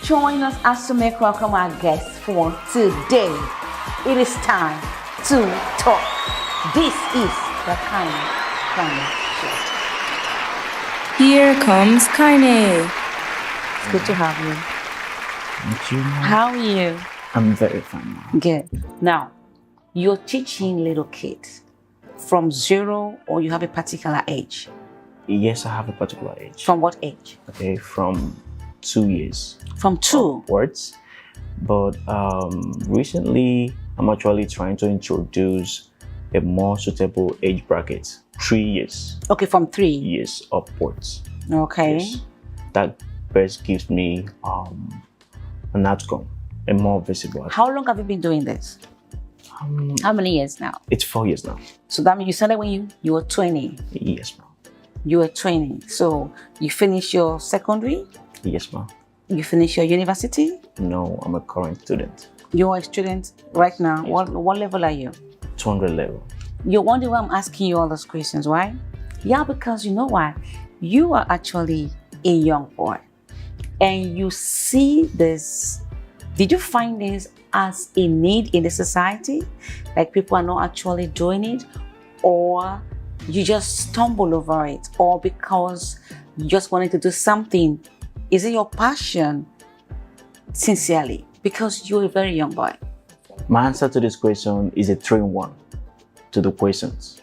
Join us as to make welcome our guests for today. It is time to talk. This is the Kind Show. Here comes Kaine. It's good to have you. Thank you. How are you? I'm very fine now. Good. Now, you're teaching little kids from 0 or you have a particular age? Yes, I have a particular age. From what age? Okay, from 2 years. From 2? Upwards. But recently, I'm actually trying to introduce a more suitable age bracket. 3 years. Okay, from 3 years upwards. Okay. Yes. That best gives me an outcome, a more visible outcome. How long have you been doing this? How many years now? It's 4 years now. So that means you started when you were 20. Yes, ma'am. You were 20. So you finished your secondary? Yes, ma'am. You finished your university? No, I'm a current student. You're a student right now. Yes, What level are you? 200 level. You're wondering why I'm asking you all those questions, why? Yeah, because you know what? You are actually a young boy. And you see this. Did you find this as a need in the society? Like people are not actually doing it? Or you just stumble over it? Or because you just wanted to do something? Is it your passion? Sincerely, because you're a very young boy. My answer to this question is a 3-in-1 to the questions.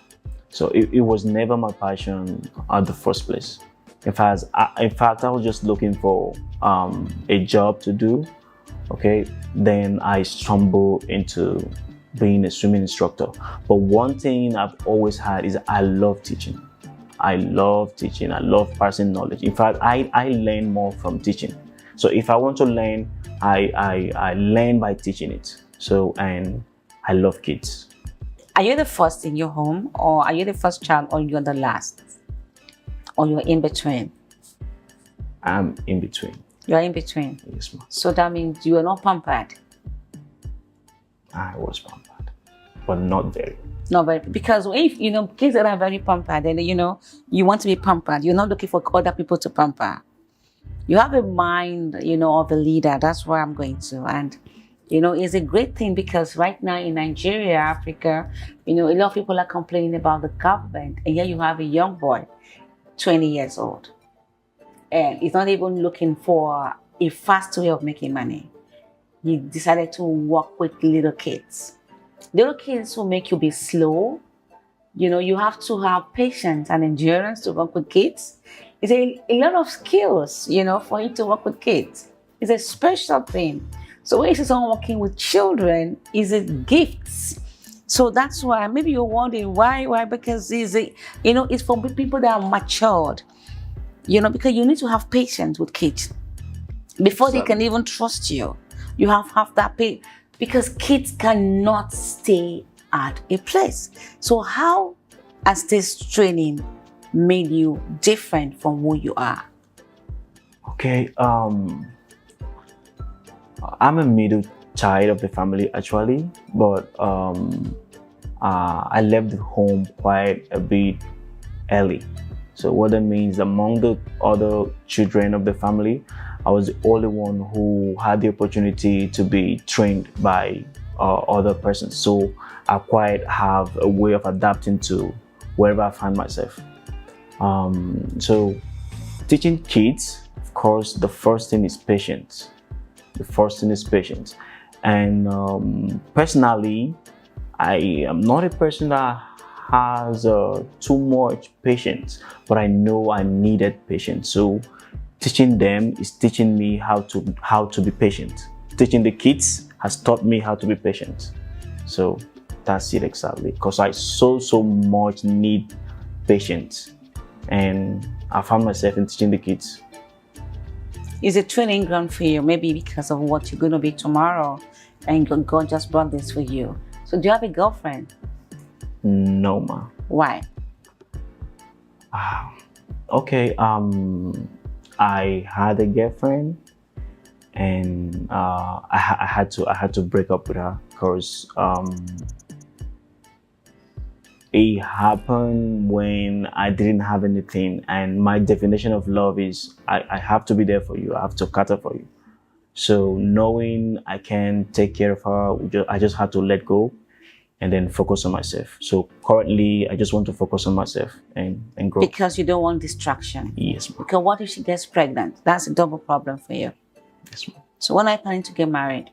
So it was never my passion at the first place. In fact, I was just looking for a job to do. Okay, then I stumbled into being a swimming instructor. But one thing I've always had is I love teaching. I love teaching. I love passing knowledge. In fact, I learn more from teaching. So if I want to learn, I learn by teaching it. So, and I love kids. Are you the first in your home, or are you the first child, or you're the last? Or you're in between? I'm in between. You're in between? Yes, ma'am. So that means you are not pampered? I was pampered, but not very. Not very, because if, kids that are very pampered, then, you want to be pampered. You're not looking for other people to pamper. You have a mind, of a leader. That's where I'm going to. And, it's a great thing because right now in Nigeria, Africa, a lot of people are complaining about the government. And here you have a young boy, 20 years old. And he's not even looking for a fast way of making money. He decided to work with little kids. Little kids will make you be slow. You have to have patience and endurance to work with kids. It's a lot of skills, for you to work with kids. It's a special thing. So when you see someone working with children, it's a gift. So that's why maybe you're wondering why? Because it's for people that are matured. Because you need to have patience with kids before they can even trust you. You have that patience because kids cannot stay at a place. So how has this training made you different from who you are? Okay, I'm a middle child of the family actually, but I left the home quite a bit early. So what that means, among the other children of the family, I was the only one who had the opportunity to be trained by other persons. So I quite have a way of adapting to wherever I find myself. So teaching kids, of course, the first thing is patience. And personally, I am not a person that has too much patience, but I know I needed patience. So teaching them is teaching me how to be patient. Teaching the kids has taught me how to be patient. So that's it exactly, because I so much need patience, and I found myself in teaching the kids. Is a training ground for you, maybe because of what you're going to be tomorrow, and God just brought this for you. So do you have a girlfriend? No, ma. Why? Okay, I had a girlfriend, and I had to break up with her because it happened when I didn't have anything, and my definition of love is I have to be there for you. I have to cater for you. So knowing I can take care of her, I just had to let go and then focus on myself. So currently, I just want to focus on myself and grow. Because you don't want distraction. Yes, ma'am. Because what if she gets pregnant? That's a double problem for you. Yes, ma'am. So when are you planning to get married?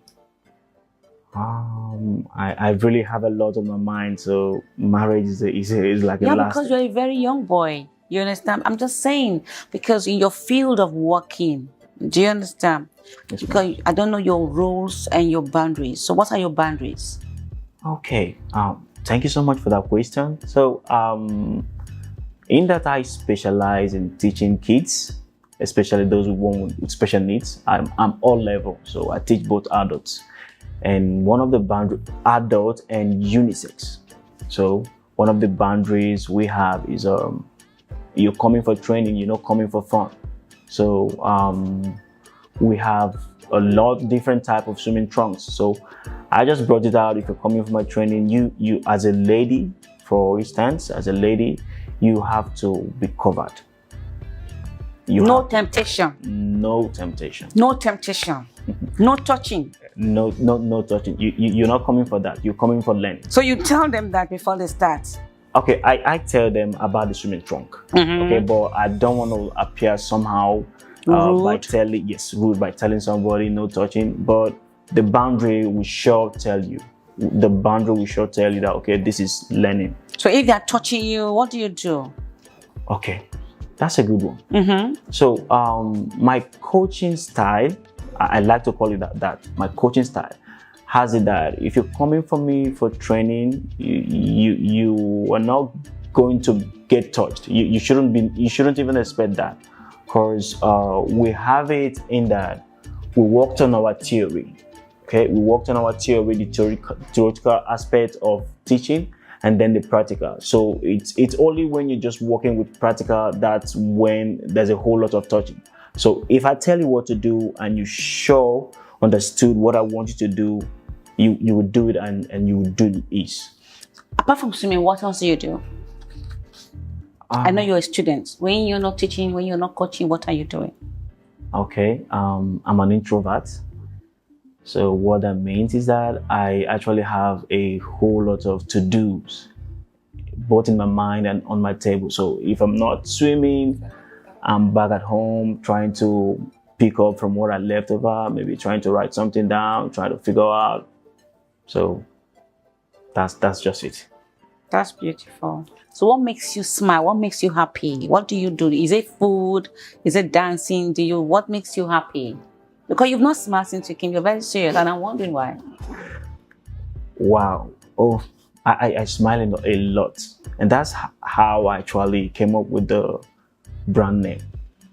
I really have a lot on my mind. So marriage is like a last. Because you're a very young boy. You understand? I'm just saying, because in your field of working, do you understand? Yes, because I don't know your rules and your boundaries. So what are your boundaries? Okay. Thank you so much for that question. So in that I specialize in teaching kids, especially those with special needs. I'm all level. So I teach both adults. And one of the boundaries, adult and unisex. So one of the boundaries we have is you're coming for training, you're not coming for fun. So we have a lot of different type of swimming trunks. So I just brought it out. If you're coming for my training, you as a lady, for instance, as a lady, you have to be covered. No temptation. No temptation. No temptation. No touching. No touching. You're not coming for that. You're coming for learning. So you tell them that before they start. Okay, I tell them about the swimming trunk. Okay, but I don't want to appear somehow rude by telling somebody no touching. But the boundary will sure tell you. The boundary will sure tell you that okay, this is learning. So if they're touching you, what do you do? Okay, that's a good one. So my coaching style, I like to call it that my coaching style has it that if you're coming for me for training, you are not going to get touched. You shouldn't even expect that, because we have it in that we worked on our theory. Okay, we worked on our theory, the theoretical aspect of teaching, and then the practical. So it's only when you're just working with practical that's when there's a whole lot of touching. So if I tell you what to do and you sure understood what I want you to do, you would do it and you would do it ease. Apart from swimming, what else do you do? I know you're a student. When you're not teaching, when you're not coaching, what are you doing? Okay, I'm an introvert. So what that means is that I actually have a whole lot of to-dos, both in my mind and on my table. So if I'm not swimming, I'm back at home trying to pick up from what I left over, maybe trying to write something down, trying to figure out. So that's just it. That's beautiful. So what makes you smile? What makes you happy? What do you do? Is it food? Is it dancing? What makes you happy? Because you've not smiled since you came. You're very serious, and I'm wondering why. Wow. Oh, I smile a lot. And that's how I actually came up with the brand name,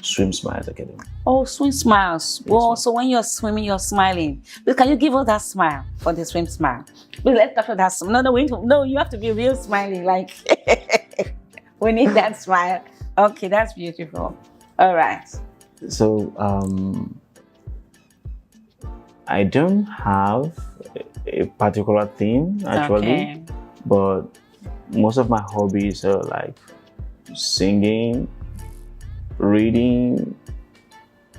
Swim Smiles Academy. Oh, Swim Smiles. Well, so when you're swimming, you're smiling. But can you give us that smile for the swim smile? But let's capture that smile. No, you have to be real smiling. Like, we need that smile. Okay, that's beautiful. All right. So, I don't have a particular theme actually, but most of my hobbies are like singing, reading,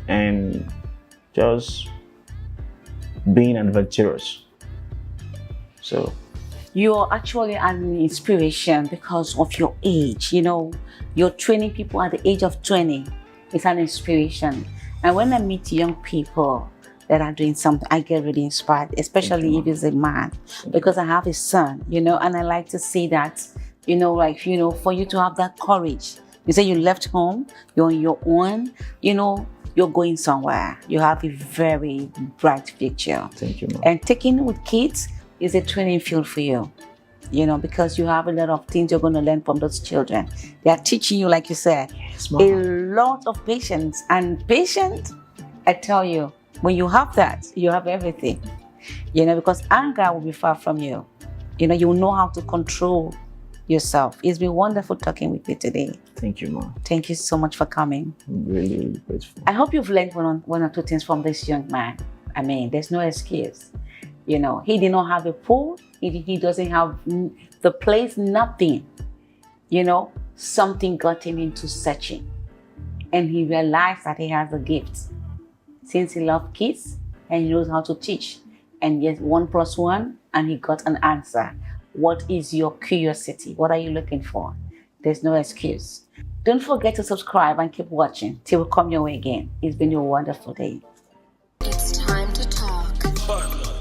and just being adventurous. So you're actually an inspiration because of your age. You know, you're training people at the age of 20. It's an inspiration. And when I meet young people that are doing something, I get really inspired, especially if it's a man, because I have a son, you know, and I like to see that, you know, like, you know, for you to have that courage. You say you left home, you're on your own, you know, you're going somewhere. You have a very bright future. Thank you, Mom. And taking with kids is a training field for you, you know, because you have a lot of things you're going to learn from those children. They are teaching you, like you said, yes, a lot of patience. And patience, I tell you, when you have that, you have everything, you know, because anger will be far from you. You know, you will know how to control yourself. It's been wonderful talking with you today. Thank you, Mom. Thank you so much for coming. I'm really, really grateful. I hope you've learned one or two things from this young man. I mean, there's no excuse. You know, he did not have a pool. He doesn't have the place, nothing. You know, something got him into searching. And he realized that he has a gift. Since he loves kids, and he knows how to teach. And yes, 1+1, and he got an answer. What is your curiosity? What are you looking for? There's no excuse. Don't forget to subscribe and keep watching till we come your way again. It's been a wonderful day. It's time to talk.